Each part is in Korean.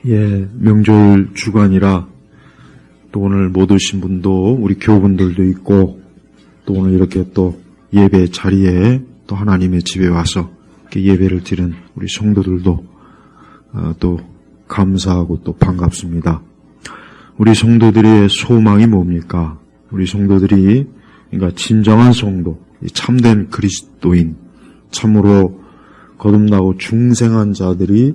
예, 명절 주간이라 또 오늘 못 오신 분도 우리 교우분들도 있고 또 오늘 이렇게 또 예배 자리에 또 하나님의 집에 와서 이렇게 예배를 드리는 우리 성도들도 또 감사하고 또 반갑습니다. 우리 성도들의 소망이 뭡니까? 우리 성도들이 그러니까 진정한 성도, 참된 그리스도인, 참으로 거듭나고 중생한 자들이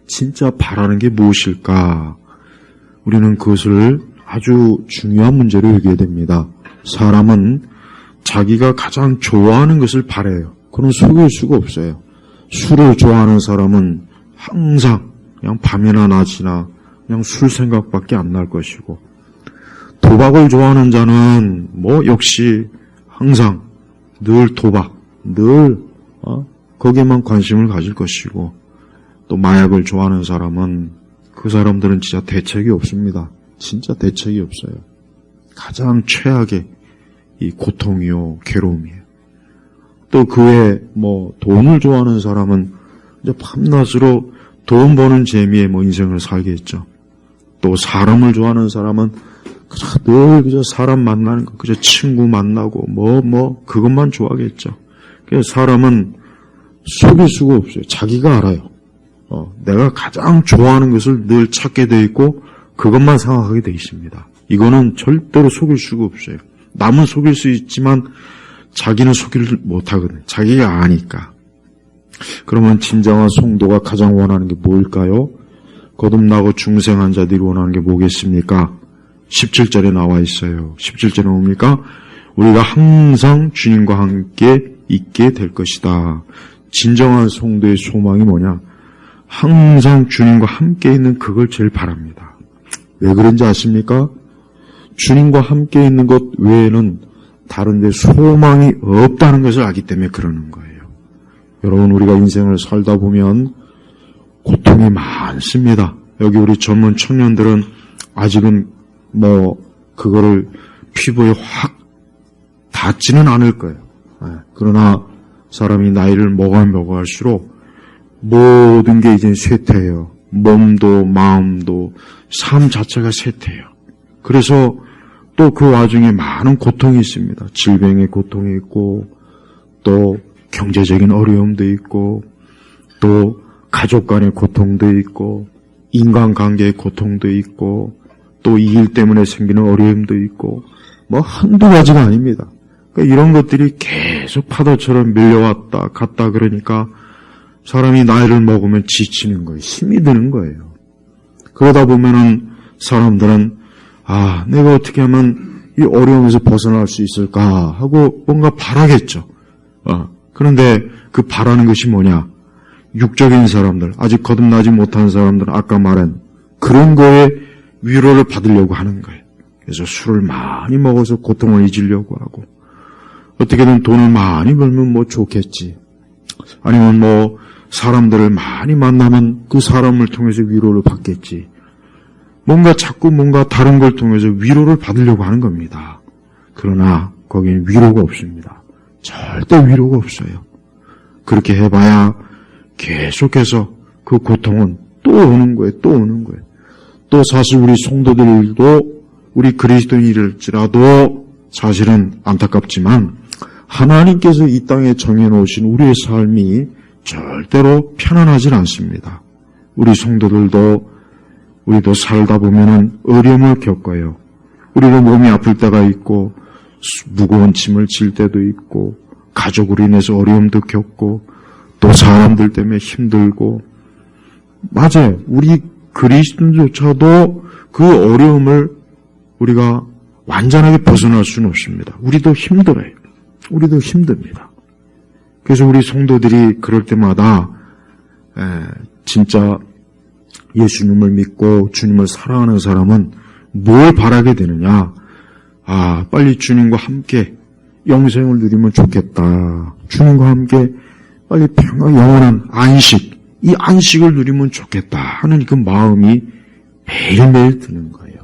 진짜 바라는 게 무엇일까? 우리는 그것을 아주 중요한 문제로 여기게 됩니다. 사람은 자기가 가장 좋아하는 것을 바라요. 그건 속일 수가 없어요. 술을 좋아하는 사람은 항상 그냥 밤이나 낮이나 그냥 술 생각밖에 안 날 것이고, 도박을 좋아하는 자는 역시 항상 늘 도박, 늘 거기에만 관심을 가질 것이고, 또 마약을 좋아하는 사람은 그 사람들은 진짜 대책이 없습니다. 진짜 대책이 없어요. 가장 최악의 이 고통이요, 괴로움이에요. 또 그 외에 돈을 좋아하는 사람은 이제 밤낮으로 돈 버는 재미에 인생을 살겠죠. 또 사람을 좋아하는 사람은 늘 사람 만나는 거, 친구 만나고 그것만 좋아하겠죠. 그래서 사람은 속일 수가 없어요. 자기가 알아요. 내가 가장 좋아하는 것을 늘 찾게 돼 있고 그것만 생각하게 돼 있습니다. 이거는 절대로 속일 수가 없어요. 남은 속일 수 있지만 자기는 속일 못하거든요. 자기가 아니까. 그러면 진정한 성도가 가장 원하는 게 뭘까요? 거듭나고 중생한 자들이 원하는 게 뭐겠습니까? 17절에 나와 있어요. 17절에 뭡니까? 우리가 항상 주님과 함께 있게 될 것이다. 진정한 성도의 소망이 뭐냐? 항상 주님과 함께 있는 그걸 제일 바랍니다. 왜 그런지 아십니까? 주님과 함께 있는 것 외에는 다른 데 소망이 없다는 것을 알기 때문에 그러는 거예요. 여러분, 우리가 인생을 살다 보면 고통이 많습니다. 여기 우리 젊은 청년들은 아직은 그거를 피부에 확 닿지는 않을 거예요. 그러나 사람이 나이를 먹어갈수록 모든 게 이제 쇠퇴해요. 몸도 마음도 삶 자체가 쇠퇴해요. 그래서 또 그 와중에 많은 고통이 있습니다. 질병의 고통이 있고, 또 경제적인 어려움도 있고, 또 가족 간의 고통도 있고, 인간관계의 고통도 있고, 또 이 일 때문에 생기는 어려움도 있고, 한두 가지가 아닙니다. 그러니까 이런 것들이 계속 파도처럼 밀려왔다 갔다 그러니까 사람이 나이를 먹으면 지치는 거예요. 힘이 드는 거예요. 그러다 보면은 사람들은 내가 어떻게 하면 이 어려움에서 벗어날 수 있을까 하고 뭔가 바라겠죠. 그런데 그 바라는 것이 뭐냐? 육적인 사람들, 아직 거듭나지 못한 사람들은 아까 말한 그런 거에 위로를 받으려고 하는 거예요. 그래서 술을 많이 먹어서 고통을 잊으려고 하고, 어떻게든 돈을 많이 벌면 좋겠지. 아니면 사람들을 많이 만나면 그 사람을 통해서 위로를 받겠지. 자꾸 다른 걸 통해서 위로를 받으려고 하는 겁니다. 그러나 거기는 위로가 없습니다. 절대 위로가 없어요. 그렇게 해봐야 계속해서 그 고통은 또 오는 거예요. 또 오는 거예요. 또 사실 우리 성도들도 우리 그리스도인일지라도 사실은 안타깝지만 하나님께서 이 땅에 정해놓으신 우리의 삶이 절대로 편안하진 않습니다. 우리 성도들도 우리도 살다 보면은 어려움을 겪어요. 우리도 몸이 아플 때가 있고 무거운 짐을 질 때도 있고 가족으로 인해서 어려움도 겪고 또 사람들 때문에 힘들고, 맞아요. 우리 그리스도인조차도 그 어려움을 우리가 완전하게 벗어날 수는 없습니다. 우리도 힘들어요. 우리도 힘듭니다. 그래서 우리 성도들이 그럴 때마다 진짜 예수님을 믿고 주님을 사랑하는 사람은 뭘 바라게 되느냐? 빨리 주님과 함께 영생을 누리면 좋겠다. 주님과 함께 빨리 영원한 안식, 이 안식을 누리면 좋겠다 하는 그 마음이 매일매일 드는 거예요.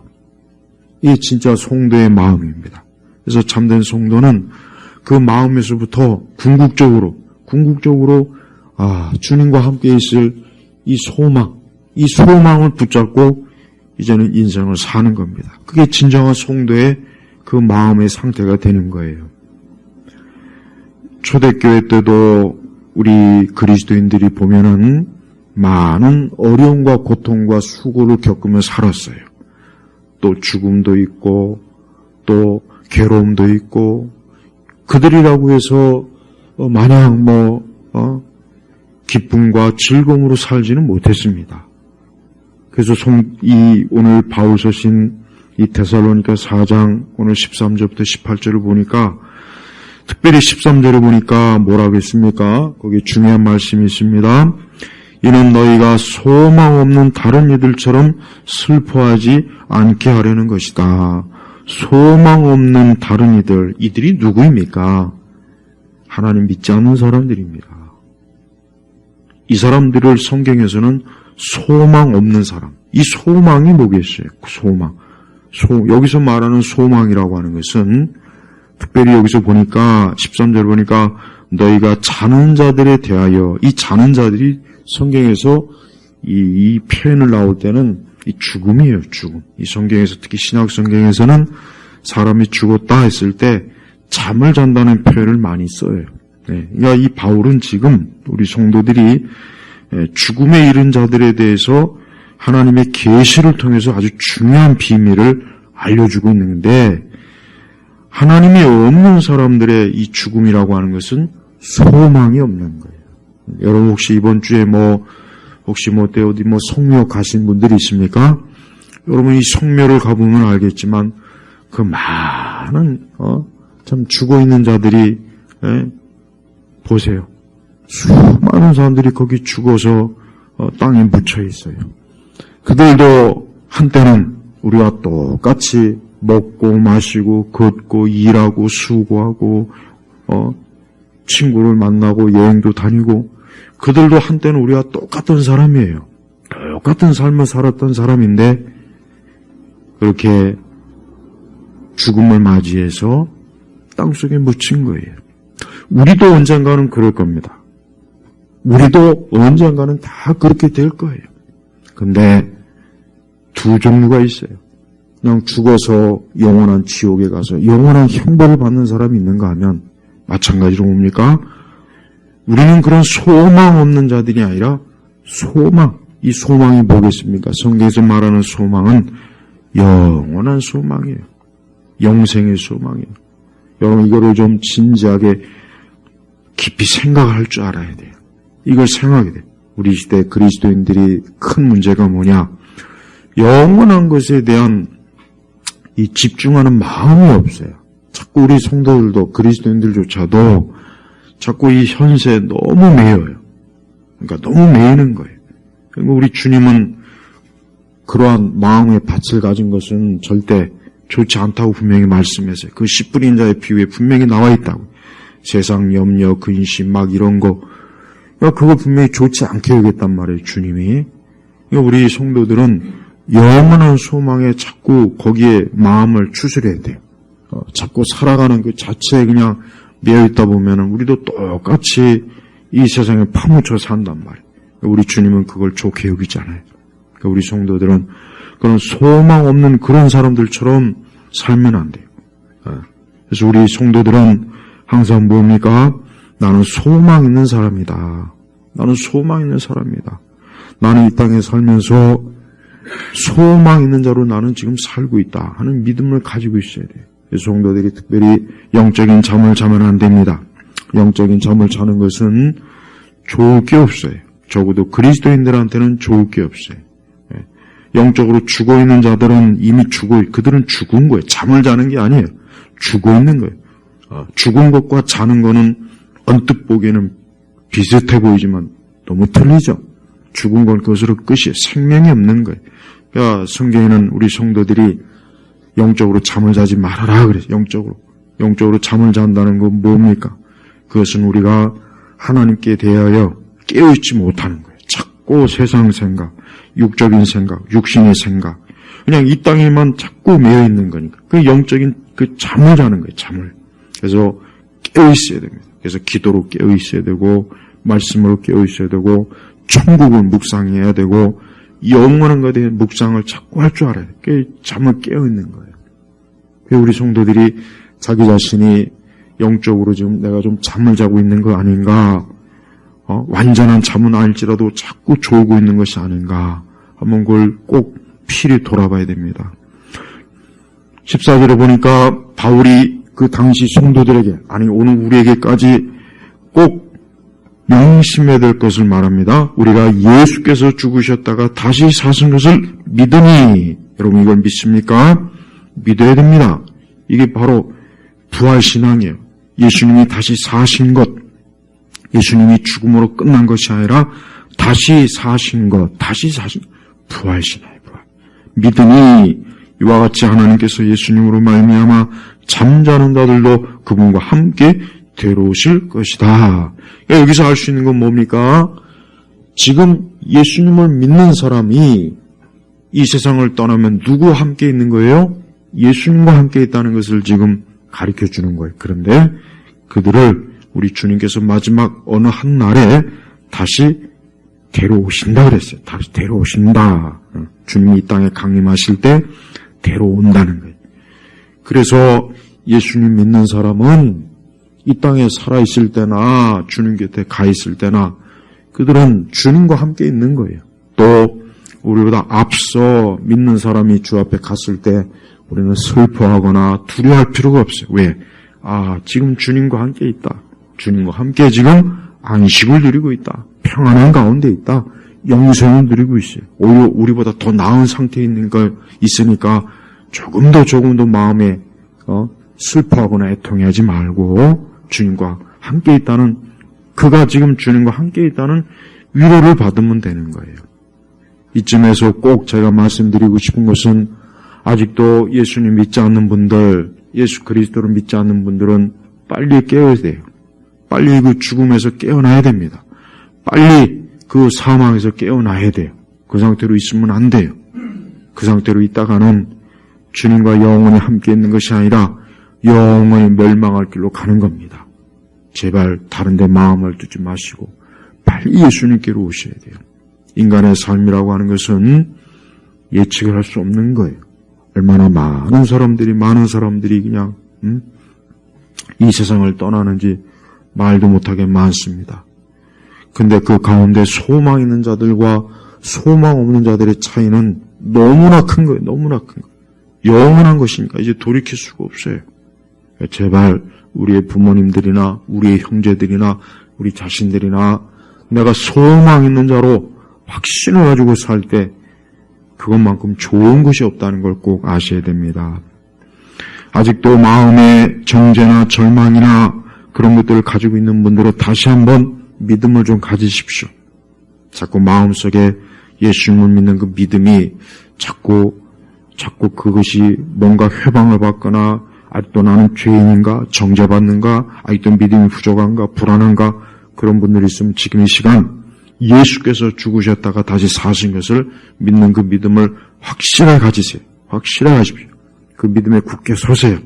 이게 진짜 성도의 마음입니다. 그래서 참된 성도는 그 마음에서부터 궁극적으로 주님과 함께 있을 이 소망, 이 소망을 붙잡고 이제는 인생을 사는 겁니다. 그게 진정한 성도의 그 마음의 상태가 되는 거예요. 초대교회 때도 우리 그리스도인들이 보면은 많은 어려움과 고통과 수고를 겪으며 살았어요. 또 죽음도 있고 또 괴로움도 있고 그들이라고 해서 마냥 기쁨과 즐거움으로 살지는 못했습니다. 그래서 오늘 바울 서신 이 데살로니가 4장 오늘 13절부터 18절을 보니까 특별히 13절을 보니까 뭐라고 했습니까? 거기 중요한 말씀이 있습니다. 이는 너희가 소망 없는 다른 이들처럼 슬퍼하지 않게 하려는 것이다. 소망 없는 다른 이들이 누구입니까? 하나님 믿지 않는 사람들입니다. 이 사람들을 성경에서는 소망 없는 사람. 이 소망이 뭐겠어요? 소망. 여기서 말하는 소망이라고 하는 것은 특별히 여기서 보니까 13절 보니까 너희가 자는 자들에 대하여 이 자는 자들이 성경에서 이 표현을 나올 때는 이 죽음이에요. 죽음. 이 성경에서 특히 신약 성경에서는 사람이 죽었다 했을 때 잠을 잔다는 표현을 많이 써요. 그러니까 이 바울은 지금 우리 성도들이 죽음에 이른 자들에 대해서 하나님의 계시를 통해서 아주 중요한 비밀을 알려주고 있는데 하나님이 없는 사람들의 이 죽음이라고 하는 것은 소망이 없는 거예요. 여러분 혹시 이번 주에 어디 성묘 가신 분들이 있습니까? 여러분 이 성묘를 가보면 알겠지만 그 많은 참 죽어 있는 자들이 보세요. 수많은 사람들이 거기 죽어서 땅에 묻혀 있어요. 그들도 한때는 우리와 똑같이 먹고 마시고 걷고 일하고 수고하고 친구를 만나고 여행도 다니고 그들도 한때는 우리와 똑같은 사람이에요. 똑같은 삶을 살았던 사람인데 그렇게 죽음을 맞이해서 땅속에 묻힌 거예요. 우리도 언젠가는 그럴 겁니다. 우리도 언젠가는 다 그렇게 될 거예요. 근데 두 종류가 있어요. 그냥 죽어서 영원한 지옥에 가서 영원한 형벌을 받는 사람이 있는가 하면 마찬가지로 뭡니까? 우리는 그런 소망 없는 자들이 아니라 이 소망이 뭐겠습니까? 성경에서 말하는 소망은 영원한 소망이에요. 영생의 소망이에요. 여러분 이거를 좀 진지하게 깊이 생각할 줄 알아야 돼요. 이걸 생각해야 돼요. 우리 시대 그리스도인들이 큰 문제가 뭐냐? 영원한 것에 대한 이 집중하는 마음이 없어요. 자꾸 우리 성도들도 그리스도인들조차도 자꾸 이 현세에 너무 매여요. 그러니까 너무 매이는 거예요. 그러니까 우리 주님은 그러한 마음의 밭을 가진 것은 절대 좋지 않다고 분명히 말씀했어요. 그 씨 뿌린 자의 비유에 분명히 나와 있다고. 세상 염려, 근심 막 이런 거 그거 분명히 좋지 않게 여겼단 말이에요. 주님이. 그러니까 우리 성도들은 영원한 소망에 자꾸 거기에 마음을 추스려야 돼요. 자꾸 살아가는 그 자체에 그냥 매여있다 보면은 우리도 똑같이 이 세상에 파묻혀 산단 말이에요. 우리 주님은 그걸 좋게 여기잖아요. 그러니까 우리 성도들은 그런 소망 없는 그런 사람들처럼 살면 안 돼요. 그래서 우리 성도들은 항상 뭡니까? 나는 소망 있는 사람이다. 나는 소망 있는 사람이다. 나는 이 땅에 살면서 소망 있는 자로 나는 지금 살고 있다 하는 믿음을 가지고 있어야 돼요. 그래서 성도들이 특별히 영적인 잠을 자면 안 됩니다. 영적인 잠을 자는 것은 좋을 게 없어요. 적어도 그리스도인들한테는 좋을 게 없어요. 영적으로 죽어 있는 자들은 이미 그들은 죽은 거예요. 잠을 자는 게 아니에요. 죽어 있는 거예요. 죽은 것과 자는 거는 언뜻 보기에는 비슷해 보이지만 너무 틀리죠. 죽은 건 그것으로 끝이에요. 생명이 없는 거예요. 그러니까 성경에는 우리 성도들이 영적으로 잠을 자지 말아라 그래서 영적으로 잠을 잔다는 건 뭡니까? 그것은 우리가 하나님께 대하여 깨어있지 못하는 거예요. 자꾸 세상 생각, 육적인 생각, 육신의 생각, 그냥 이 땅에만 자꾸 매여 있는 거니까 그 영적인 그 잠을 자는 거예요. 잠을. 그래서 깨어있어야 됩니다. 그래서 기도로 깨어있어야 되고 말씀으로 깨어있어야 되고 천국을 묵상해야 되고 영원한 것에 대한 묵상을 자꾸 할 줄 알아야 돼. 잠을 깨어있는 거예요. 우리 성도들이 자기 자신이 영적으로 지금 내가 좀 잠을 자고 있는 거 아닌가, 완전한 잠은 아닐지라도 자꾸 졸고 있는 것이 아닌가, 한번 그걸 꼭 필히 돌아봐야 됩니다. 14절에 보니까 바울이 그 당시 성도들에게, 아니 오늘 우리에게까지 꼭 명심해야 될 것을 말합니다. 우리가 예수께서 죽으셨다가 다시 사신 것을 믿으니, 여러분 이걸 믿습니까? 믿어야 됩니다. 이게 바로 부활신앙이에요. 예수님이 다시 사신 것, 예수님이 죽음으로 끝난 것이 아니라 다시 사신 것, 다시 사신 부활신앙이에요. 부활. 믿으니 이와 같이 하나님께서 예수님으로 말미암아 잠자는 자들도 그분과 함께 데려오실 것이다. 여기서 알 수 있는 건 뭡니까? 지금 예수님을 믿는 사람이 이 세상을 떠나면 누구와 함께 있는 거예요? 예수님과 함께 있다는 것을 지금 가르쳐 주는 거예요. 그런데 그들을 우리 주님께서 마지막 어느 한 날에 다시 데려오신다 그랬어요. 다시 데려오신다. 주님이 이 땅에 강림하실 때 데려온다는 거예요. 그래서 예수님 믿는 사람은 이 땅에 살아있을 때나 주님 곁에 가 있을 때나 그들은 주님과 함께 있는 거예요. 또 우리보다 앞서 믿는 사람이 주 앞에 갔을 때 우리는 슬퍼하거나 두려워할 필요가 없어요. 왜? 지금 주님과 함께 있다. 주님과 함께 지금 안식을 누리고 있다. 평안한 가운데 있다. 영생을 누리고 있어요. 오히려 우리보다 더 나은 상태에 있는 걸 있으니까 조금 더 마음에 슬퍼하거나 애통해하지 말고 주님과 함께 있다는, 그가 지금 주님과 함께 있다는 위로를 받으면 되는 거예요. 이쯤에서 꼭 제가 말씀드리고 싶은 것은 아직도 예수님 믿지 않는 분들, 예수 그리스도를 믿지 않는 분들은 빨리 깨어야 돼요. 빨리 그 죽음에서 깨어나야 됩니다. 빨리 그 사망에서 깨어나야 돼요. 그 상태로 있으면 안 돼요. 그 상태로 있다가는 주님과 영원히 함께 있는 것이 아니라 영원히 멸망할 길로 가는 겁니다. 제발 다른 데 마음을 두지 마시고 빨리 예수님께로 오셔야 돼요. 인간의 삶이라고 하는 것은 예측을 할 수 없는 거예요. 얼마나 많은 사람들이 그냥 이 세상을 떠나는지 말도 못하게 많습니다. 근데 그 가운데 소망 있는 자들과 소망 없는 자들의 차이는 너무나 큰 거예요. 너무나 큰 거예요. 영원한 것이니까 이제 돌이킬 수가 없어요. 제발 우리의 부모님들이나 우리의 형제들이나 우리 자신들이나 내가 소망 있는 자로 확신을 가지고 살 때 그것만큼 좋은 것이 없다는 걸 꼭 아셔야 됩니다. 아직도 마음에 정죄나 절망이나 그런 것들을 가지고 있는 분들은 다시 한번 믿음을 좀 가지십시오. 자꾸 마음속에 예수님을 믿는 그 믿음이 자꾸 그것이 뭔가 회방을 받거나 아직도 나는 죄인인가, 정죄받는가, 아직도 믿음이 부족한가, 불안한가, 그런 분들이 있으면 지금 이 시간 예수께서 죽으셨다가 다시 사신 것을 믿는 그 믿음을 확실하게 가지세요. 확실하게 하십시오. 그 믿음에 굳게 서세요.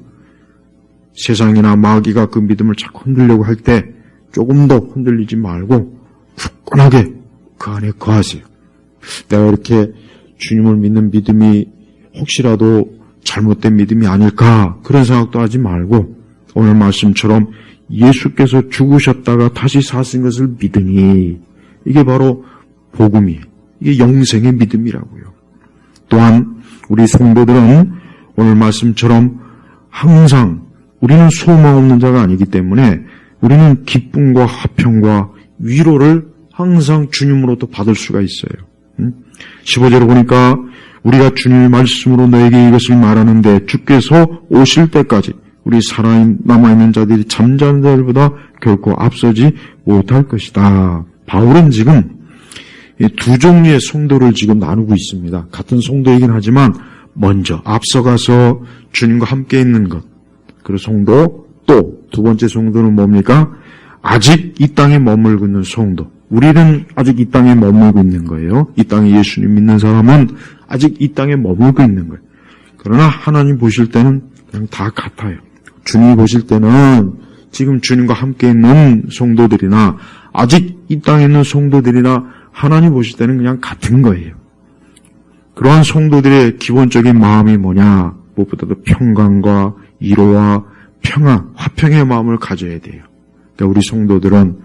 세상이나 마귀가 그 믿음을 자꾸 흔들려고 할 때 조금 더 흔들리지 말고 굳건하게 그 안에 거하세요. 내가 이렇게 주님을 믿는 믿음이 혹시라도 잘못된 믿음이 아닐까, 그런 생각도 하지 말고 오늘 말씀처럼 예수께서 죽으셨다가 다시 사신 것을 믿으니, 이게 바로 복음이에요. 이게 영생의 믿음이라고요. 또한 우리 성도들은 오늘 말씀처럼 항상 우리는 소망 없는 자가 아니기 때문에 우리는 기쁨과 화평과 위로를 항상 주님으로부터 받을 수가 있어요. 15절에 보니까 우리가 주님의 말씀으로 너에게 이것을 말하는데 주께서 오실 때까지 우리 남아있는 자들이 잠자는 자들보다 결코 앞서지 못할 것이다. 바울은 지금 두 종류의 성도를 지금 나누고 있습니다. 같은 성도이긴 하지만 먼저 앞서가서 주님과 함께 있는 것, 그리고 성도, 또 두 번째 성도는 뭡니까? 아직 이 땅에 머물고 있는 성도. 우리는 아직 이 땅에 머물고 있는 거예요. 이 땅에 예수님 믿는 사람은 아직 이 땅에 머물고 있는 거예요. 그러나 하나님 보실 때는 그냥 다 같아요. 주님이 보실 때는 지금 주님과 함께 있는 성도들이나 아직 이 땅에 있는 성도들이나 하나님 보실 때는 그냥 같은 거예요. 그러한 성도들의 기본적인 마음이 뭐냐? 무엇보다도 평강과 위로와 평안, 화평의 마음을 가져야 돼요. 그러니까 우리 성도들은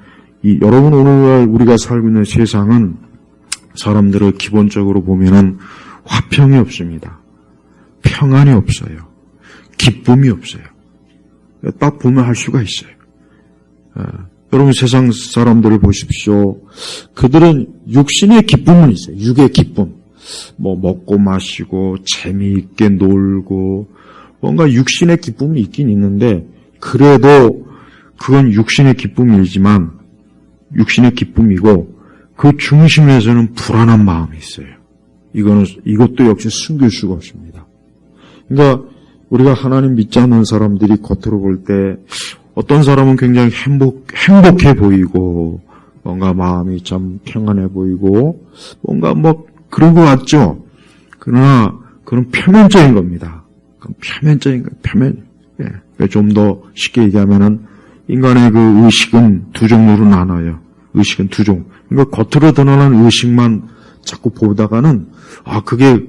여러분 오늘날 우리가 살고 있는 세상은 사람들을 기본적으로 보면은 화평이 없습니다. 평안이 없어요. 기쁨이 없어요. 딱 보면 할 수가 있어요. 여러분 세상 사람들을 보십시오. 그들은 육신의 기쁨은 있어요. 육의 기쁨. 뭐 먹고 마시고 재미있게 놀고 뭔가 육신의 기쁨이 있긴 있는데 그래도 그건 육신의 기쁨이지만 육신의 기쁨이고 그 중심에서는 불안한 마음이 있어요. 이것도 역시 숨길 수가 없습니다. 그러니까 우리가 하나님 믿지 않는 사람들이 겉으로 볼 때 어떤 사람은 굉장히 행복해 보이고 뭔가 마음이 참 평안해 보이고 뭔가 뭐 그런 것 같죠. 그러나 그건 표면적인 겁니다. 표면적인 거예요. 좀 더 쉽게 얘기하면은 인간의 그 의식은 두 종류로 나눠요. 의식은 두 종. 그러니까 겉으로 드러나는 의식만 자꾸 보다가는 그게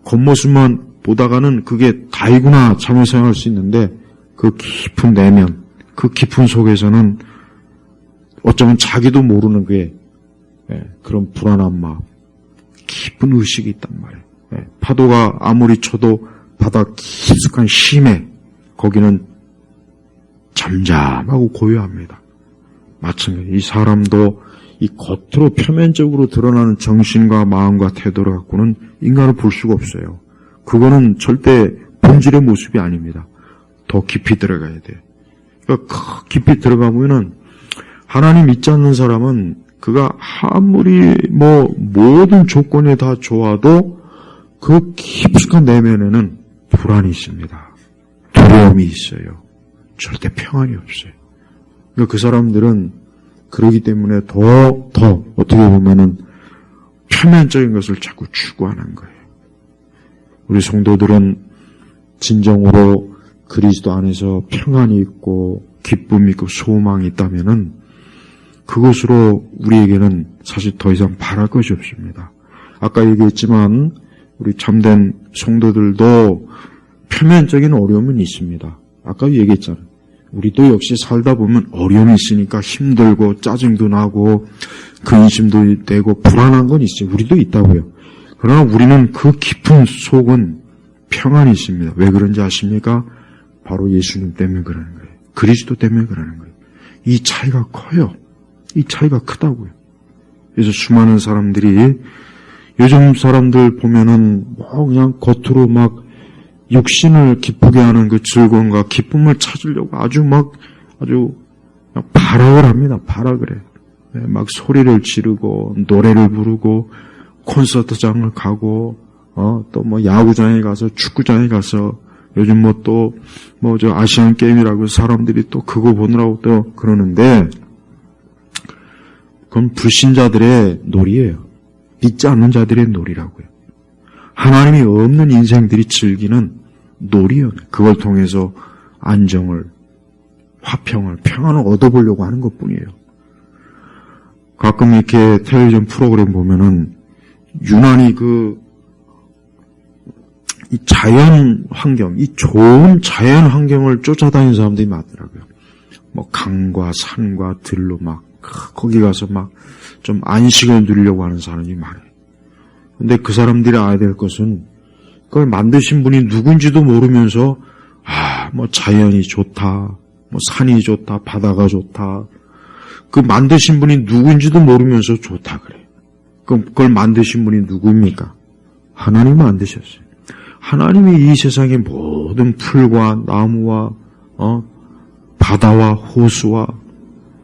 겉모습만 보다가는 그게 다이구나 잘못 생각할 수 있는데 그 깊은 내면, 그 깊은 속에서는 어쩌면 자기도 모르는 게 그런 불안한 마음, 깊은 의식이 있단 말이에요. 파도가 아무리 쳐도 바다 깊숙한 심해 거기는 잠잠하고 고요합니다. 마찬가지 이 사람도 이 겉으로 표면적으로 드러나는 정신과 마음과 태도를 갖고는 인간을 볼 수가 없어요. 그거는 절대 본질의 모습이 아닙니다. 더 깊이 들어가야 돼요. 그러니까 깊이 들어가보면은 하나님 믿지 않는 사람은 그가 아무리 모든 조건이 다 좋아도 그 깊숙한 내면에는 불안이 있습니다. 두려움이 있어요. 절대 평안이 없어요. 그러니까 그 사람들은 그러기 때문에 더 어떻게 보면은 표면적인 것을 자꾸 추구하는 거예요. 우리 성도들은 진정으로 그리스도 안에서 평안이 있고 기쁨이 있고 소망이 있다면은 그것으로 우리에게는 사실 더 이상 바랄 것이 없습니다. 아까 얘기했지만 우리 참된 성도들도 표면적인 어려움은 있습니다. 아까 얘기했잖아요. 우리도 역시 살다 보면 어려움이 있으니까 힘들고 짜증도 나고 근심도 되고 불안한 건 있어요. 우리도 있다고요. 그러나 우리는 그 깊은 속은 평안이 있습니다. 왜 그런지 아십니까? 바로 예수님 때문에 그러는 거예요. 그리스도 때문에 그러는 거예요. 이 차이가 커요. 이 차이가 크다고요. 그래서 수많은 사람들이 요즘 사람들 보면은 그냥 겉으로 막 육신을 기쁘게 하는 그 즐거움과 기쁨을 찾으려고 아주 발악을 합니다. 발악을 해. 막 소리를 지르고 노래를 부르고 콘서트장을 가고 또 뭐 야구장에 가서 축구장에 가서 요즘 저 아시안 게임이라고 사람들이 또 그거 보느라고 또 그러는데 그건 불신자들의 놀이예요. 믿지 않는 자들의 놀이라고요. 하나님이 없는 인생들이 즐기는 놀이요. 그걸 통해서 안정을, 화평을, 평안을 얻어보려고 하는 것뿐이에요. 가끔 이렇게 텔레비전 프로그램 보면은 유난히 이 자연 환경, 이 좋은 자연 환경을 쫓아다니는 사람들이 많더라고요. 뭐 강과 산과 들로 거기 가서 좀 안식을 누리려고 하는 사람이 많아요. 근데 그 사람들이 알아야 될 것은 그걸 만드신 분이 누군지도 모르면서 자연이 좋다, 산이 좋다, 바다가 좋다. 그 만드신 분이 누군지도 모르면서 좋다 그래. 그럼 그걸 만드신 분이 누구입니까? 하나님이 만드셨어요. 하나님이 이 세상의 모든 풀과 나무와 바다와 호수와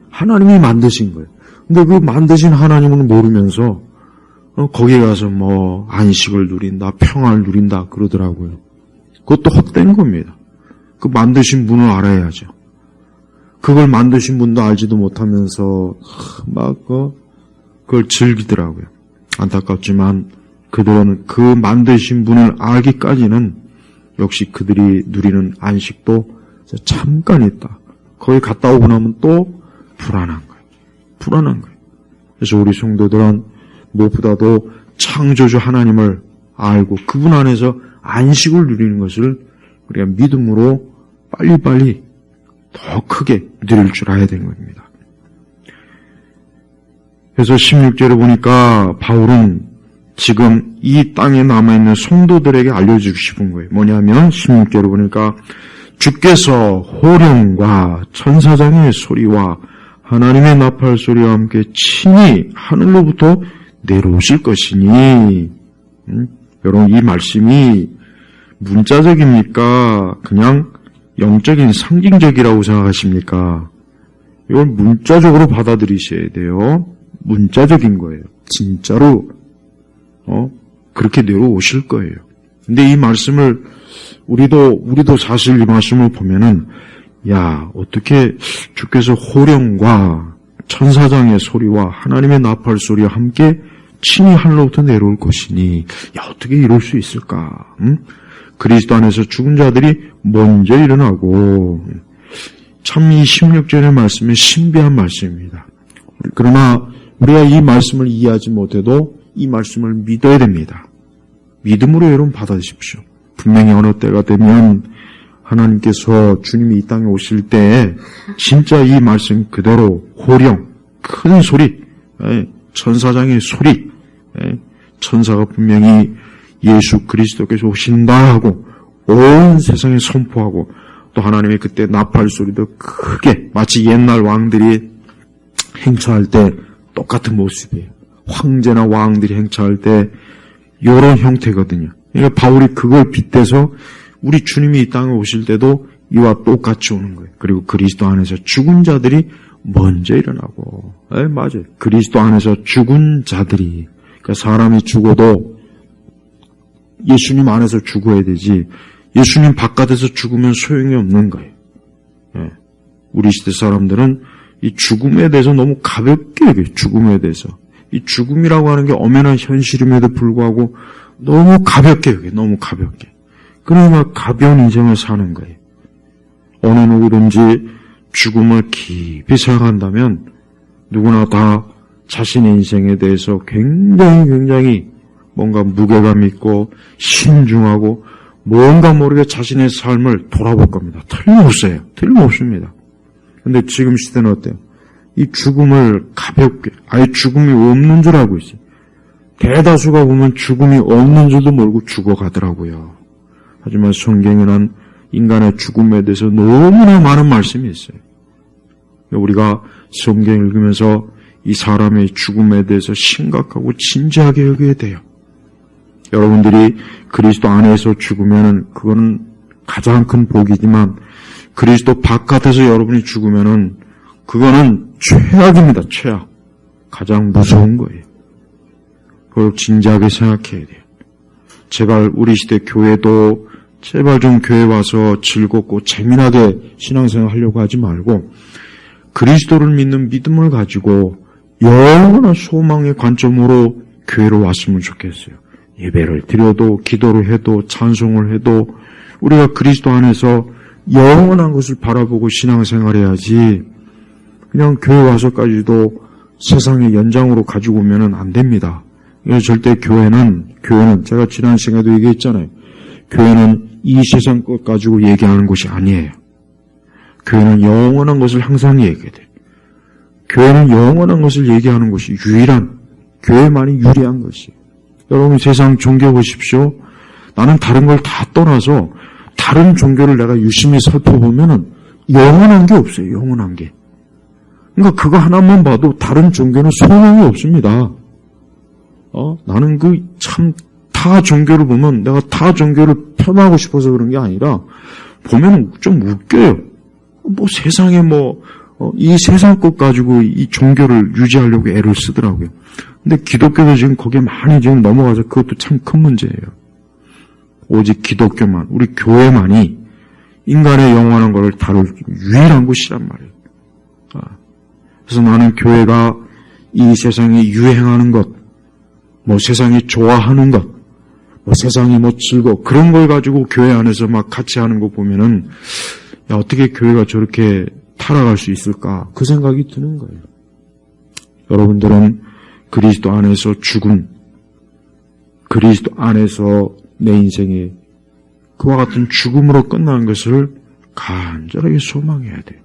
하나님이 만드신 거예요. 근데 그 만드신 하나님은 모르면서 거기에 가서 안식을 누린다, 평안을 누린다 그러더라고요. 그것도 헛된 겁니다. 그 만드신 분을 알아야죠. 그걸 만드신 분도 알지도 못하면서 그걸 즐기더라고요. 안타깝지만 그들은 그 만드신 분을 알기까지는 역시 그들이 누리는 안식도 잠깐 있다. 거기 갔다 오고 나면 또 불안한 거예요. 그래서 우리 성도들은 무엇보다도 창조주 하나님을 알고 그분 안에서 안식을 누리는 것을 우리가 믿음으로 빨리빨리 더 크게 누릴 줄 알아야 되는 겁니다. 그래서 16절에 보니까 바울은 지금 이 땅에 남아있는 성도들에게 알려주고 싶은 거예요. 뭐냐면 16절에 보니까 주께서 호령과 천사장의 소리와 하나님의 나팔 소리와 함께 친히 하늘로부터 내려오실 것이니 여러분 이 말씀이 문자적입니까? 그냥 영적인 상징적이라고 생각하십니까? 이걸 문자적으로 받아들이셔야 돼요. 문자적인 거예요. 진짜로 그렇게 내려오실 거예요. 근데 이 말씀을 우리도 사실 이 말씀을 보면은 어떻게 주께서 호령과 천사장의 소리와 하나님의 나팔 소리와 함께 친히 하늘로부터 내려올 것이니 어떻게 이럴 수 있을까? 그리스도 안에서 죽은 자들이 먼저 일어나고 참 이 16절의 말씀은 신비한 말씀입니다. 그러나 우리가 이 말씀을 이해하지 못해도 이 말씀을 믿어야 됩니다. 믿음으로 여러분 받아주십시오. 분명히 어느 때가 되면 하나님께서 주님이 이 땅에 오실 때 진짜 이 말씀 그대로 호령, 큰 소리, 천사장의 소리, 천사가 분명히 예수 그리스도께서 오신다 하고 온 세상에 선포하고 또 하나님의 그때 나팔 소리도 크게 마치 옛날 왕들이 행차할 때 똑같은 모습이에요. 황제나 왕들이 행차할 때 이런 형태거든요. 그러니까 바울이 그걸 빗대서 우리 주님이 이 땅에 오실 때도 이와 똑같이 오는 거예요. 그리고 그리스도 안에서 죽은 자들이 먼저 일어나고 맞아요. 그리스도 안에서 죽은 자들이 그러니까 사람이 죽어도 예수님 안에서 죽어야 되지 예수님 바깥에서 죽으면 소용이 없는 거예요. 우리 시대 사람들은 이 죽음에 대해서 너무 가볍게 여겨요. 죽음에 대해서. 이 죽음이라고 하는 게 엄연한 현실임에도 불구하고 너무 가볍게 여겨요. 너무 가볍게. 그러니까 가벼운 인생을 사는 거예요. 어느 누구든지 죽음을 깊이 생각한다면 누구나 다 자신의 인생에 대해서 굉장히 뭔가 무게감 있고 신중하고 뭔가 모르게 자신의 삶을 돌아볼 겁니다. 틀림없어요. 틀림없습니다. 근데 지금 시대는 어때요? 이 죽음을 가볍게 아예 죽음이 없는 줄 알고 있어요. 대다수가 보면 죽음이 없는 줄도 모르고 죽어가더라고요. 하지만 성경에는 인간의 죽음에 대해서 너무나 많은 말씀이 있어요. 우리가 성경 읽으면서 이 사람의 죽음에 대해서 심각하고 진지하게 여겨야 돼요. 여러분들이 그리스도 안에서 죽으면은 그거는 가장 큰 복이지만 그리스도 바깥에서 여러분이 죽으면은 그거는 최악입니다. 최악. 가장 무서운 거예요. 그걸 진지하게 생각해야 돼요. 제발 우리 시대 교회도 제발 좀 교회 와서 즐겁고 재미나게 신앙생활 하려고 하지 말고 그리스도를 믿는 믿음을 가지고 영원한 소망의 관점으로 교회로 왔으면 좋겠어요. 예배를 드려도 기도를 해도 찬송을 해도 우리가 그리스도 안에서 영원한 것을 바라보고 신앙생활해야지 그냥 교회 와서까지도 세상의 연장으로 가지고 오면 안 됩니다. 그래서 절대 교회는 제가 지난 시간에도 얘기했잖아요. 교회는 이 세상 것 가지고 얘기하는 것이 아니에요. 교회는 영원한 것을 항상 얘기해야 돼요. 교회는 영원한 것을 얘기하는 것이 유일한, 교회만이 유리한 것이에요. 여러분 세상 종교 보십시오. 나는 다른 걸 다 떠나서 다른 종교를 내가 유심히 살펴보면은 영원한 게 없어요. 영원한 게. 그러니까 그거 하나만 봐도 다른 종교는 소용이 없습니다. 나는 타 종교를 보면 내가 타 종교를 폄하하고 싶어서 그런 게 아니라 보면 좀 웃겨요. 세상에 이 세상 것 가지고 이 종교를 유지하려고 애를 쓰더라고요. 근데 기독교도 지금 거기에 많이 지금 넘어가서 그것도 참 큰 문제예요. 오직 기독교만, 우리 교회만이 인간의 영원한 것을 다룰 유일한 곳이란 말이에요. 그래서 나는 교회가 이 세상에 유행하는 것, 세상이 좋아하는 것, 세상이 즐거워, 그런 걸 가지고 교회 안에서 막 같이 하는 거 보면은, 어떻게 교회가 저렇게 타락할 수 있을까? 그 생각이 드는 거예요. 여러분들은 그리스도 안에서 죽은 그리스도 안에서 내 인생이 그와 같은 죽음으로 끝나는 것을 간절하게 소망해야 돼요.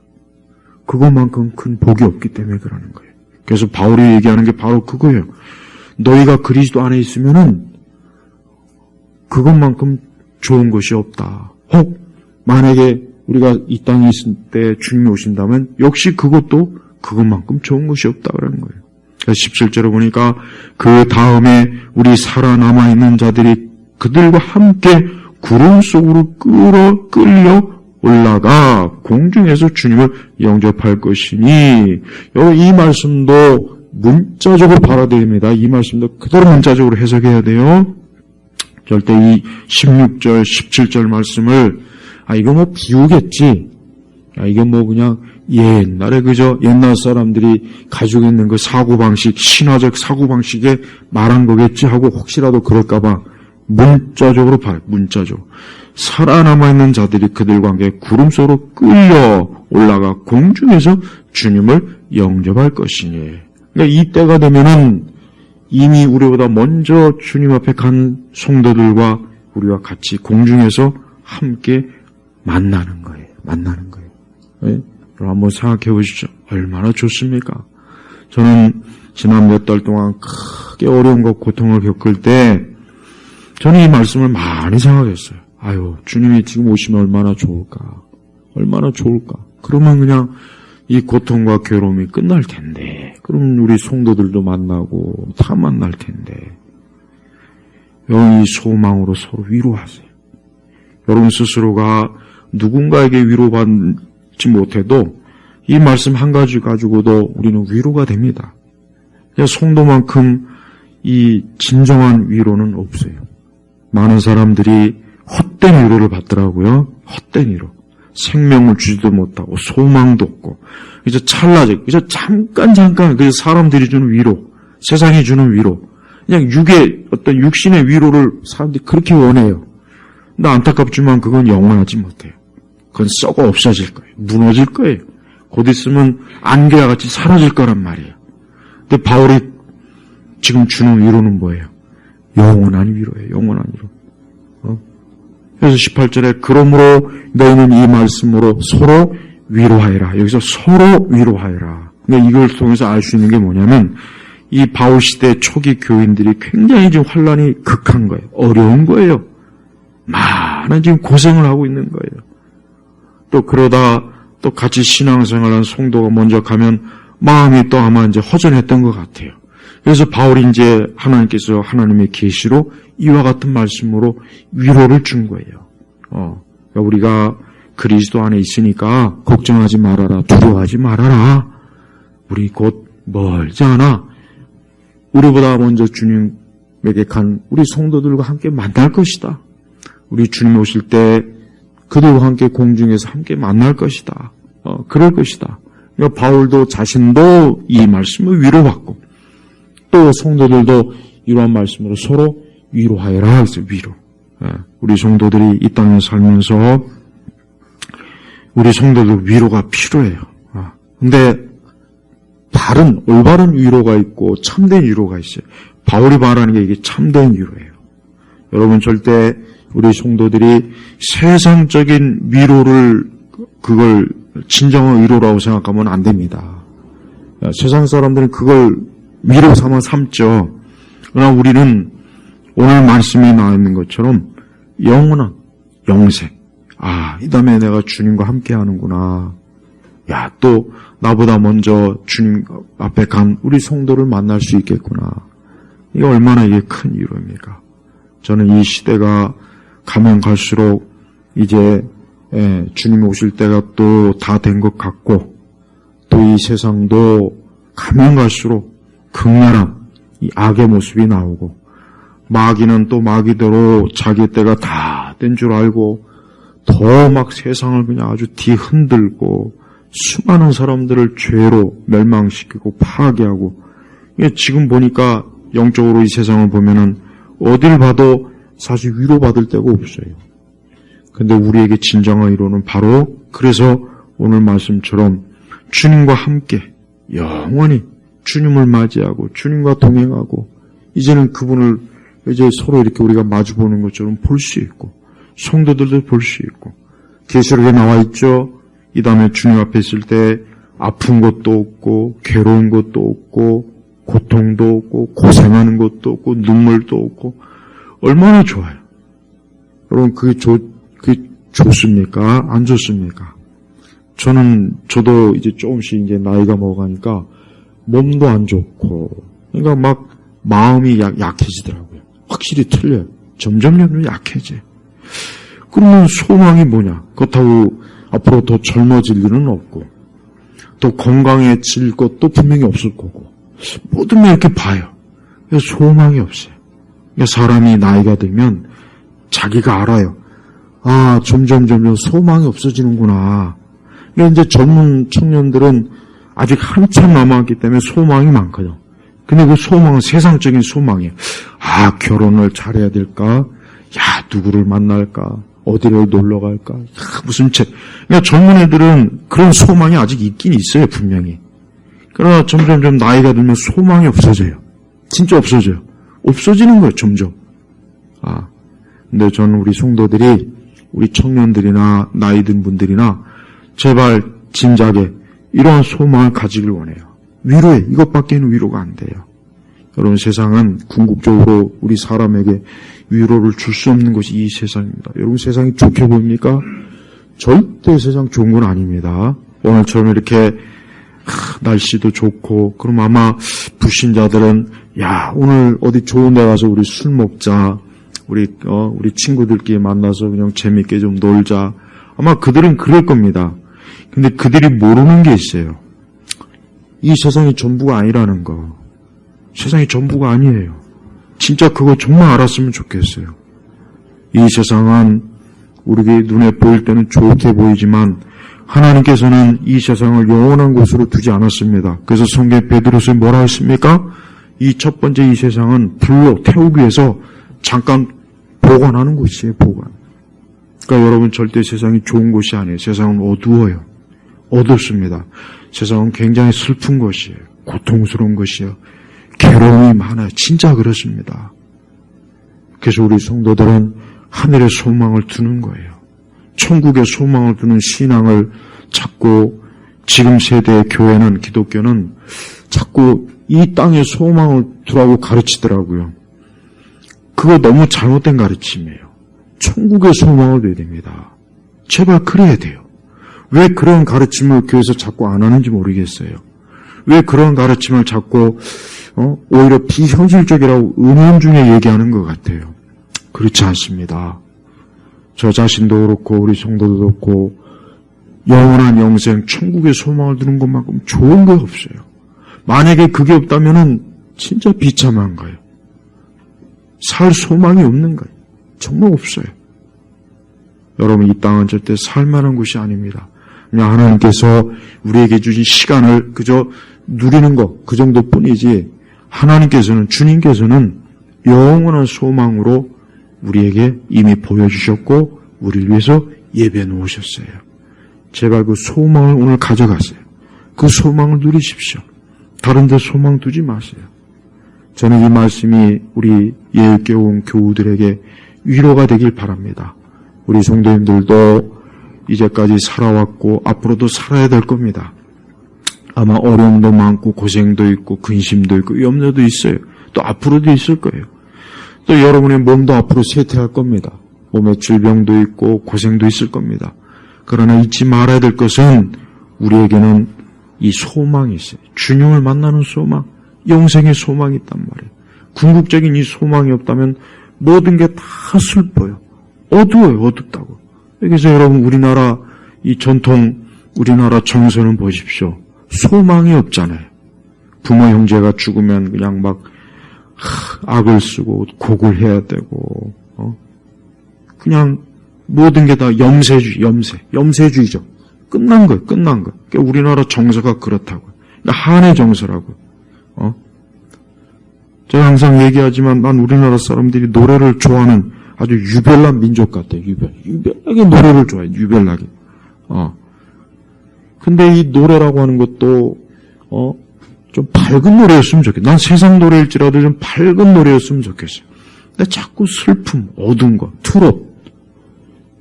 그것만큼 큰 복이 없기 때문에 그러는 거예요. 그래서 바울이 얘기하는 게 바로 그거예요. 너희가 그리스도 안에 있으면은 그것만큼 좋은 것이 없다. 혹 만약에 우리가 이 땅에 있을 때 주님이 오신다면 역시 그것만큼 좋은 것이 없다 그러는 거예요. 17절에 보니까 그 다음에 우리 살아남아 있는 자들이 그들과 함께 구름 속으로 끌려 올라가 공중에서 주님을 영접할 것이니, 이 말씀도 문자적으로 받아들입니다. 이 말씀도 그대로 문자적으로 해석해야 돼요. 절대 이 16절, 17절 말씀을 이거 뭐 비유겠지. 이거 뭐 그냥 옛날에 그저 옛날 사람들이 가지고 있는 그 사고방식, 신화적 사고방식에 말한 거겠지 하고 혹시라도 그럴까봐 문자적으로 봐요. 문자적으로. 살아남아있는 자들이 그들과 함께 구름 속으로 끌려 올라가 공중에서 주님을 영접할 것이니. 그러니까 이 때가 되면은 이미 우리보다 먼저 주님 앞에 간 성도들과 우리와 같이 공중에서 함께 만나는 거예요. 만나는 거예요. 네? 여러분 한번 생각해 보시죠. 얼마나 좋습니까? 저는 지난 몇 달 동안 크게 어려움과 고통을 겪을 때 저는 이 말씀을 많이 생각했어요. 주님이 지금 오시면 얼마나 좋을까? 얼마나 좋을까? 그러면 그냥 이 고통과 괴로움이 끝날 텐데, 그럼 우리 성도들도 만나고 다 만날 텐데, 여러분 이 소망으로 서로 위로하세요. 여러분 스스로가 누군가에게 위로받지 못해도 이 말씀 한 가지 가지고도 우리는 위로가 됩니다. 성도만큼 이 진정한 위로는 없어요. 많은 사람들이 헛된 위로를 받더라고요. 헛된 위로. 생명을 주지도 못하고 소망도 없고 이제 찰나적, 이제 잠깐 그래서 사람들이 주는 위로, 세상이 주는 위로, 그냥 어떤 육신의 위로를 사람들이 그렇게 원해요. 근데 안타깝지만 그건 영원하지 못해요. 그건 썩어 없어질 거예요. 무너질 거예요. 곧 있으면 안개와 같이 사라질 거란 말이에요. 근데 바울이 지금 주는 위로는 뭐예요? 영원한 위로예요. 영원한 위로. 그래서 18절에 그러므로 너희는 이 말씀으로 서로 위로하여라. 여기서 서로 위로하여라. 근데 이걸 통해서 알 수 있는 게 뭐냐면 이 바울 시대 초기 교인들이 굉장히 지금 환란이 극한 거예요. 어려운 거예요. 많은 지금 고생을 하고 있는 거예요. 또 그러다 또 같이 신앙생활한 성도가 먼저 가면 마음이 또 아마 이제 허전했던 것 같아요. 그래서 바울이 이제 하나님께서 하나님의 계시로 이와 같은 말씀으로 위로를 준 거예요. 그러니까 우리가 그리스도 안에 있으니까 걱정하지 말아라, 두려워하지 말아라. 우리 곧 멀지 않아. 우리보다 먼저 주님에게 간 우리 성도들과 함께 만날 것이다. 우리 주님 오실 때 그들과 함께 공중에서 함께 만날 것이다. 그럴 것이다. 그러니까 바울도 자신도 이 말씀을 위로받고 또 성도들도 이러한 말씀으로 서로 위로하여라 해서 위로. 우리 성도들이 이 땅에 살면서 우리 성도들 위로가 필요해요. 근데 올바른 위로가 있고 참된 위로가 있어요. 바울이 말하는 게 이게 참된 위로예요. 여러분 절대 우리 성도들이 세상적인 위로를 그걸 진정한 위로라고 생각하면 안 됩니다. 세상 사람들은 그걸 위로 삼죠. 그러나 우리는 오늘 말씀이 나와 있는 것처럼 영원한 영생. 이 다음에 내가 주님과 함께 하는구나. 또 나보다 먼저 주님 앞에 간 우리 성도를 만날 수 있겠구나. 이게 얼마나 이게 큰 위로입니까? 저는 이 시대가 가면 갈수록 이제 주님이 오실 때가 또 다 된 것 같고 또 이 세상도 가면 갈수록 극렬한 이 악의 모습이 나오고 마귀는 또 마귀대로 자기 때가 다 된 줄 알고 더 막 세상을 그냥 아주 뒤흔들고 수많은 사람들을 죄로 멸망시키고 파괴하고 지금 보니까 영적으로 이 세상을 보면은 어딜 봐도 사실 위로받을 데가 없어요. 근데 우리에게 진정한 위로는 바로 그래서 오늘 말씀처럼 주님과 함께 영원히 주님을 맞이하고 주님과 동행하고 이제는 그분을 이제 서로 이렇게 우리가 마주보는 것처럼 볼 수 있고, 성도들도 볼 수 있고, 계시록에 나와 있죠. 이 다음에 주님 앞에 있을 때 아픈 것도 없고, 괴로운 것도 없고, 고통도 없고, 고생하는 것도 없고, 눈물도 없고, 얼마나 좋아요. 여러분, 그게 좋습니까? 안 좋습니까? 저도 이제 조금씩 이제 나이가 먹어가니까 몸도 안 좋고, 그러니까 막 마음이 약해지더라고요. 확실히 틀려요. 점점 약해져. 그러면 소망이 뭐냐? 그렇다고 앞으로 더 젊어질 일은 없고, 더 건강해질 것도 분명히 없을 거고, 모든 걸 이렇게 봐요. 소망이 없어요. 사람이 나이가 들면 자기가 알아요. 아, 점점 소망이 없어지는구나. 이제 젊은 청년들은 아직 한참 남았기 때문에 소망이 많거든요. 근데 그 소망은 세상적인 소망이에요. 아, 결혼을 잘해야 될까? 야, 누구를 만날까? 어디를 놀러 갈까? 야, 무슨 책. 그러니까 젊은 애들은 그런 소망이 아직 있긴 있어요, 분명히. 그러나 점점 나이가 들면 소망이 없어져요. 진짜 없어져요. 없어지는 거예요, 점점. 근데 저는 우리 성도들이, 우리 청년들이나 나이 든 분들이나 제발 진작에 이러한 소망을 가지길 원해요. 위로해. 이것밖에는 위로가 안 돼요. 여러분, 세상은 궁극적으로 우리 사람에게 위로를 줄 수 없는 것이 이 세상입니다. 여러분, 세상이 좋게 보입니까? 절대 세상 좋은 건 아닙니다. 오늘처럼 이렇게 날씨도 좋고, 그럼 아마 불신자들은 야, 오늘 어디 좋은 데 가서 우리 술 먹자. 우리 친구들끼리 만나서 그냥 재밌게 좀 놀자. 아마 그들은 그럴 겁니다. 근데 그들이 모르는 게 있어요. 이 세상이 전부가 아니라는 거. 세상이 전부가 아니에요. 진짜 그거 정말 알았으면 좋겠어요. 이 세상은 우리에게 눈에 보일 때는 좋게 보이지만 하나님께서는 이 세상을 영원한 곳으로 두지 않았습니다. 그래서 성경 베드로서에 뭐라 했습니까? 이 첫 번째 이 세상은 불로 태우기 위해서 잠깐 보관하는 곳이에요, 보관. 그러니까 여러분, 절대 세상이 좋은 곳이 아니에요. 세상은 어두워요. 어둡습니다. 세상은 굉장히 슬픈 것이에요. 고통스러운 것이에요. 괴로움이 많아요. 진짜 그렇습니다. 그래서 우리 성도들은 하늘의 소망을 두는 거예요. 천국의 소망을 두는 신앙을 찾고, 지금 세대의 교회는, 기독교는 자꾸 이 땅의 소망을 두라고 가르치더라고요. 그거 너무 잘못된 가르침이에요. 천국의 소망을 둬야 됩니다. 제발 그래야 돼요. 왜 그런 가르침을 교회에서 자꾸 안 하는지 모르겠어요. 왜 그런 가르침을 자꾸 오히려 비현실적이라고 은연중에 얘기하는 것 같아요. 그렇지 않습니다. 저 자신도 그렇고 우리 성도도 그렇고 영원한 영생, 천국의 소망을 두는 것만큼 좋은 거 없어요. 만약에 그게 없다면은 진짜 비참한 거예요. 살 소망이 없는 거예요. 정말 없어요. 여러분, 이 땅은 절대 살만한 곳이 아닙니다. 그냥 하나님께서 우리에게 주신 시간을 그저 누리는 것, 그 정도뿐이지, 하나님께서는, 주님께서는 영원한 소망으로 우리에게 이미 보여주셨고 우리를 위해서 예배해 놓으셨어요. 제발 그 소망을 오늘 가져가세요. 그 소망을 누리십시오. 다른 데 소망 두지 마세요. 저는 이 말씀이 우리 예육교회 온 교우들에게 위로가 되길 바랍니다. 우리 성도님들도 이제까지 살아왔고 앞으로도 살아야 될 겁니다. 아마 어려움도 많고 고생도 있고 근심도 있고 염려도 있어요. 또 앞으로도 있을 거예요. 또 여러분의 몸도 앞으로 쇠퇴할 겁니다. 몸에 질병도 있고 고생도 있을 겁니다. 그러나 잊지 말아야 될 것은 우리에게는 이 소망이 있어요. 주님을 만나는 소망, 영생의 소망이 있단 말이에요. 궁극적인 이 소망이 없다면 모든 게 다 슬퍼요. 어두워요. 어둡다고. 그래서 여러분, 우리나라 이 전통 우리나라 정서는 보십시오. 소망이 없잖아요. 부모 형제가 죽으면 그냥 막 악을 쓰고 곡을 해야 되고 그냥 모든 게 다 염세주의죠. 끝난 거예요. 끝난 거. 그러니까 우리나라 정서가 그렇다고요. 그러니까 한의 정서라고요. 제가 항상 얘기하지만 난 우리나라 사람들이 노래를 좋아하는 아주 유별난 민족 같아요. 유별나게 노래를 좋아해요. 유별나게. 근데 이 노래라고 하는 것도 좀 밝은 노래였으면 좋겠어요. 난 세상 노래일지라도 좀 밝은 노래였으면 좋겠어요. 근데 자꾸 슬픔, 어두운 거, 트롯.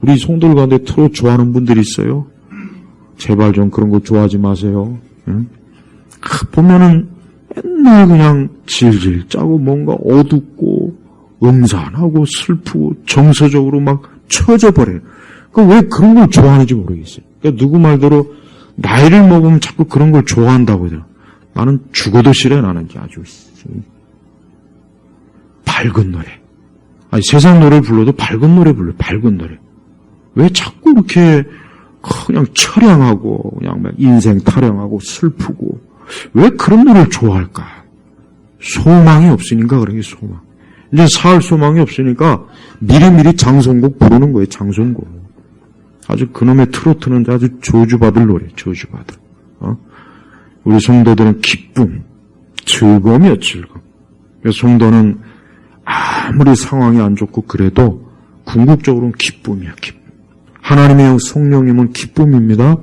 우리 성도들 가운데 트롯 좋아하는 분들이 있어요. 제발 좀 그런 거 좋아하지 마세요. 응? 보면은 맨날 그냥 질질 짜고 뭔가 어둡고 음산하고 슬프고 정서적으로 막 처져 버려요. 왜 그런 걸 좋아하는지 모르겠어요. 그러니까 누구 말대로 나이를 먹으면 자꾸 그런 걸 좋아한다고 해요. 나는 죽어도 싫어. 나는 아주 밝은 노래. 아니 세상 노래를 불러도 밝은 노래 불러요. 밝은 노래. 왜 자꾸 이렇게 그냥 처량하고 그냥 막 인생 타령하고 슬프고 왜 그런 노래를 좋아할까? 소망이 없으니까 그런 게 소망. 이제 살 소망이 없으니까 미리미리 장송곡 부르는 거예요. 장송곡. 아주 그놈의 트로트는 아주 저주받을 노래. 저주받을. 우리 성도들은 기쁨, 즐거움이야 즐거움. 성도는 아무리 상황이 안 좋고 그래도 궁극적으로는 기쁨이야 기쁨. 하나님의 성령님은 기쁨입니다.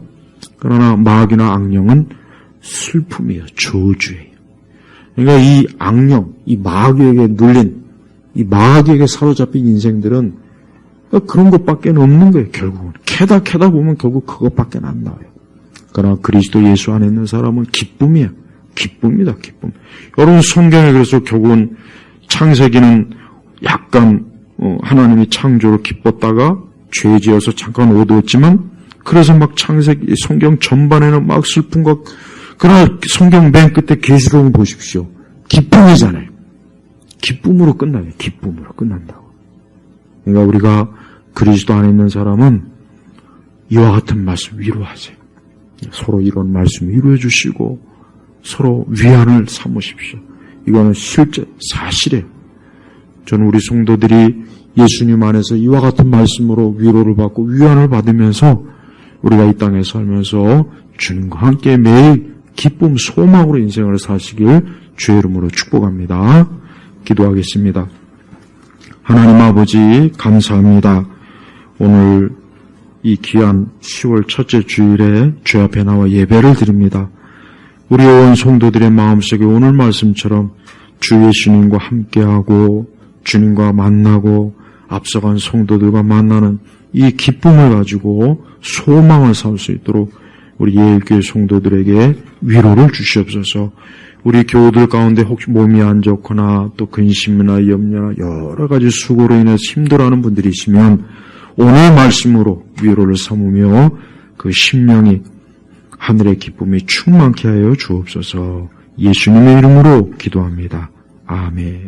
그러나 마귀나 악령은 슬픔이에요. 저주예요. 그러니까 이 악령, 이 마귀에게 눌린, 이 마귀에게 사로잡힌 인생들은 그런 것밖에 없는 거예요. 결국은 캐다 보면 결국 그것밖에 안 나와요. 그러나 그리스도 예수 안에 있는 사람은 기쁨이에요. 기쁨이다. 기쁨. 여러분 성경에 그래서 결국은 창세기는 약간 하나님이 창조를 기뻤다가 죄지어서 잠깐 어두웠지만 그래서 막 창세기 성경 전반에는 막 슬픈 것. 그러나 성경 맨 끝에 계시록을 보십시오. 기쁨이잖아요. 기쁨으로 끝나요. 기쁨으로 끝난다고. 그러니까 우리가 그리스도 안에 있는 사람은 이와 같은 말씀 위로하세요. 서로 이런 말씀 위로해 주시고 서로 위안을 삼으십시오. 이거는 실제 사실이에요. 저는 우리 성도들이 예수님 안에서 이와 같은 말씀으로 위로를 받고 위안을 받으면서 우리가 이 땅에 살면서 주님과 함께 매일 기쁨, 소망으로 인생을 사시길 주의 이름으로 축복합니다. 기도하겠습니다. 하나님 아버지 감사합니다. 오늘 이 귀한 10월 첫째 주일에 주 앞에 나와 예배를 드립니다. 우리 온 성도들의 마음속에 오늘 말씀처럼 주 예수님과 함께하고 주님과 만나고 앞서간 성도들과 만나는 이 기쁨을 가지고 소망을 삼을 수 있도록 우리 예일교회 성도들에게 위로를 주시옵소서. 우리 교우들 가운데 혹시 몸이 안 좋거나 또 근심이나 염려나 여러 가지 수고로 인해서 힘들어하는 분들이 있으면 오늘 말씀으로 위로를 삼으며 그 심령이 하늘의 기쁨이 충만케 하여 주옵소서. 예수님의 이름으로 기도합니다. 아멘.